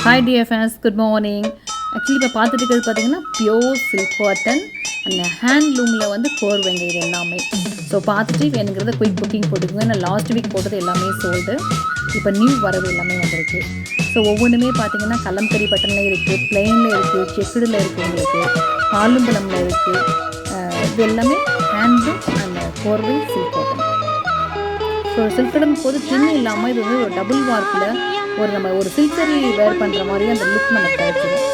Hi dear fans, good morning. Actually இப்போ பார்த்துட்டு இருக்கிறது பார்த்தீங்கன்னா பியோர் சில்க் காட்டன் அண்ட் ஹேண்ட்லூமில் வந்து கோர்வைங்க இது எல்லாமே. ஸோ பார்த்துட்டு வேணுங்கிறத குயிக் புக்கிங் போட்டுக்கோங்க. நான் லாஸ்ட் வீக் போட்டது எல்லாமே சோல்டு. இப்போ நியூ வரவு எல்லாமே வந்திருக்கு. ஸோ ஒவ்வொன்றுமே பார்த்தீங்கன்னா கலம்கரி பட்டனில் இருக்குது, பிளெயினில் இருக்குது, செக்குடில் இருக்குது, உங்களுக்கு பாலும்பழமில் இருக்குது. இது எல்லாமே handloom and Korvai silk cotton. So silk cotton போது தின்னு இல்லாமல் இது வந்து ஒரு டபுள் வார்ப்பில் நம்ம ஒரு சில்க் சரி வேர் பண்ணுற மாதிரி அந்த லுக் நமக்கு கிடைச்சிடும்.